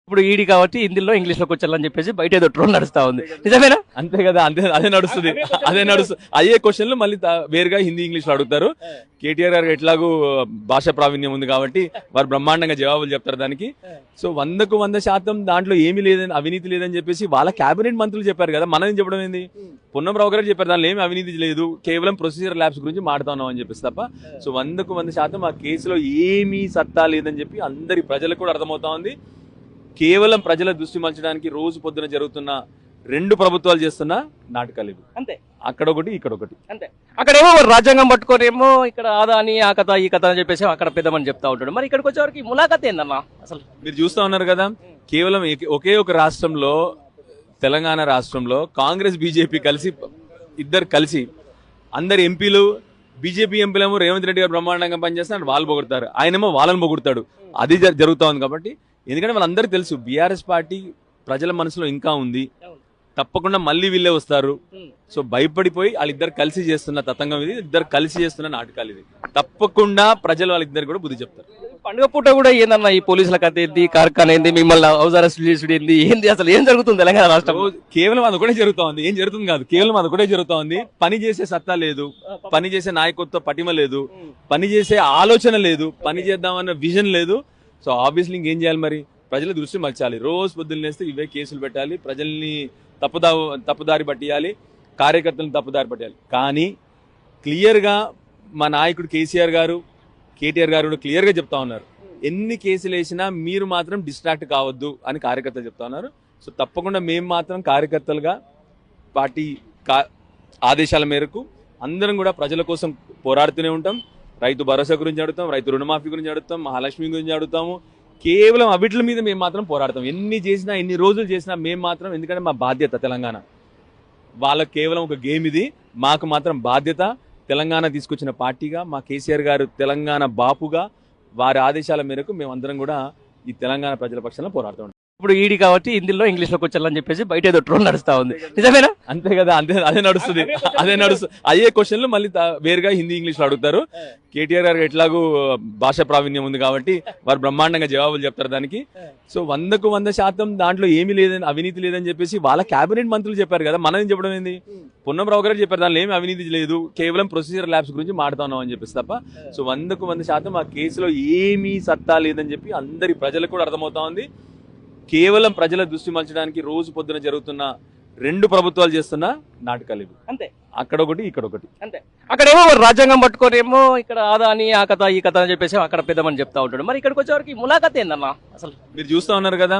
ఇప్పుడు ఈడీ కాబట్టి హిందీలో ఇంగ్లీష్ లోకి వచ్చాలని చెప్పేసి బయట ఏదో ట్రోల్ నడుస్తా ఉంది, నిజమేనా? అంతే కదా, అంతే, అదే నడుస్తుంది. అయ్యే క్వశ్చన్లు మళ్ళీ వేరుగా హిందీ ఇంగ్లీష్ లో అడుగుతారు. కేటీఆర్ గారు ఎట్లాగూ భాషా ప్రావీణ్యం ఉంది కాబట్టి వారు బ్రహ్మాండంగా జవాబులు చెప్తారు దానికి. సో 100కు 100% దాంట్లో ఏమీ లేదని, అవినీతి లేదని చెప్పేసి వాళ్ళ కేబినెట్ మంత్రులు చెప్పారు కదా, మనం చెప్పడం ఏంది? పొన్నంరావు గారు చెప్పారు దానిలో ఏమి అవినీతి లేదు, కేవలం ప్రొసీజర్ ల్యాబ్స్ గురించి మాట్లాడుతున్నాం అని చెప్పేసి తప్ప. సో 100కు 100% ఆ కేసులో ఏమీ సత్తా లేదని చెప్పి అందరి ప్రజలకు కూడా అర్థమవుతా ఉంది. కేవలం ప్రజల దృష్టి మలచడానికి రోజు పొద్దున జరుగుతున్న 2 ప్రభుత్వాలు చేస్తున్న నాటకాలు ఇవి. అంతే, అక్కడ ఒకటి ఇక్కడ ఒకటి. అంతే. అక్కడేమో రాజ్యాంగం పట్టుకోనేమో ఇక్కడ ఆదాని ఆ కథ ఈ కథ అని చెప్పేసి అక్కడ పెద్దమని చెప్తా ఉంటాడు. మరి ఇక్కడికి వచ్చేవరకు ములాఖత్ ఏందన్నా అసలు? మీరు చూస్తా ఉన్నారు కదా, కేవలం ఒకే ఒక రాష్ట్రంలో, తెలంగాణ రాష్ట్రంలో కాంగ్రెస్ బీజేపీ కలిసి, ఇద్దరు కలిసి అందరు ఎంపీలు, బీజేపీ ఎంపీలేమో రేవంత్ రెడ్డి గారు బ్రహ్మాండంగా పనిచేస్తున్నారు, వాళ్ళు పొగుడతారు, ఆయనేమో వాళ్ళని పొగుడతాడు. అది జరుగుతూ ఉంది కాబట్టి, ఎందుకంటే వాళ్ళందరికీ తెలుసు బీఆర్ఎస్ పార్టీ ప్రజల మనసులో ఇంకా ఉంది, తప్పకుండా మళ్ళీ వీళ్ళే వస్తారు. సో భయపడిపోయి వాళ్ళిద్దరు కలిసి చేస్తున్న తతంగం ఇది, ఇద్దరు కలిసి చేస్తున్న నాటకాలు ఇది. తప్పకుండా ప్రజలు వాళ్ళిద్దరు కూడా బుద్ధి చెప్తారు. పండుగ పూట కూడా ఏందన్నా ఈ పోలీసుల కథ ఏంది, కార్ఖానా ఏంది, మిమ్మల్ని హౌస్ అరెస్ట్ చేసుడు ఏంది, ఏంది అసలు ఏం జరుగుతుంది తెలంగాణ రాష్ట్రం? కేవలం అది కూడా జరుగుతోంది, ఏం జరుగుతుంది కాదు, కేవలం అది కూడా జరుగుతోంది. పని చేసే సత్తా లేదు, పని చేసే నాయకత్వ పటిమ లేదు, పని చేసే ఆలోచన లేదు, పని చేద్దామన్న విజన్ లేదు. సో ఆబ్వియస్లీ ఇంకేం చేయాలి మరి? ప్రజల దృష్టి మర్చాలి. రోజు పొద్దున్న లేస్తే ఇవే కేసులు పెట్టాలి, ప్రజల్ని తప్పుదారి పట్టియాలి, కార్యకర్తలను తప్పుదారి పట్టాలి. కానీ క్లియర్గా మా నాయకుడు కేసీఆర్ గారు, కేటీఆర్ గారు కూడా క్లియర్గా చెప్తా ఉన్నారు, ఎన్ని కేసులు వేసినా మీరు మాత్రం డిస్ట్రాక్ట్ కావద్దు అని కార్యకర్తలు చెప్తా ఉన్నారు. సో తప్పకుండా మేము మాత్రం కార్యకర్తలుగా పార్టీ ఆదేశాల మేరకు అందరం కూడా ప్రజల కోసం పోరాడుతూనే ఉంటాం. రైతు భరోసా గురించి అడుగుతాం, రైతు రుణమాఫీ గురించి అడుగుతాం, మహాలక్ష్మి గురించి అడుగుతాము. కేవలం అవిట్ల మీద మేము మాత్రం పోరాడతాం. ఎన్ని చేసినా, ఎన్ని రోజులు చేసినా మేము మాత్రం, ఎందుకంటే మా బాధ్యత తెలంగాణ. వాళ్ళకి కేవలం ఒక గేమ్ ఇది, మాకు మాత్రం బాధ్యత. తెలంగాణ తీసుకొచ్చిన పార్టీగా, మా కేసీఆర్ గారు తెలంగాణ బాపుగా, వారి ఆదేశాల మేరకు మేమందరం కూడా ఈ తెలంగాణ ప్రజల పక్షాన పోరాడుతూ. ఇప్పుడు ఈడీ కాబట్టి హిందీలో ఇంగ్లీష్ లోకి వచ్చాలని చెప్పేసి బయట ఏదో ట్రోల్ నడుస్తా ఉంది, నిజమేనా? అంతే కదా, అదే నడుస్తుంది. అయ్యే క్వశ్చన్లు మళ్ళీ వేరుగా హిందీ ఇంగ్లీష్ లో అడుగుతారు. కేటీఆర్ గారు ఎట్లాగూ భాషా ప్రావీణ్యం ఉంది కాబట్టి వారు బ్రహ్మాండంగా జవాబులు చెప్తారు దానికి. సో 100కు 100% దాంట్లో ఏమీ లేదని, అవినీతి లేదని చెప్పేసి వాళ్ళ కేబినెట్ మంత్రులు చెప్పారు కదా, మనం చెప్పడం ఏంది? పొన్నంరావు గారు చెప్పారు దానిలో ఏమి అవినీతి లేదు, కేవలం ప్రొసీజర్ ల్యాబ్స్ గురించి మాట్లాడుతున్నాం అని చెప్పేసి తప్ప. సో 100కు 100% ఆ కేసులో ఏమీ సత్తా లేదని చెప్పి అందరి ప్రజలకు కూడా అర్థమవుతా ఉంది. కేవలం ప్రజల దృష్టి మలచడానికి రోజు పొద్దున జరుగుతున్న 2 ప్రభుత్వాలు చేస్తున్న నాటకాలు ఇవి. అంతే, అక్కడ ఒకటి ఇక్కడ ఒకటి. అంతే. అక్కడేమో రాజ్యాంగం పట్టుకోనేమో ఇక్కడ ఆదాని ఆ కథ ఈ కథ అని చెప్పేసి అక్కడ పెద్దమని చెప్తా ఉంటాడు. మరి ఇక్కడికి వచ్చేవరకు ములాఖత్ ఏందన్నా అసలు? మీరు చూస్తా ఉన్నారు కదా,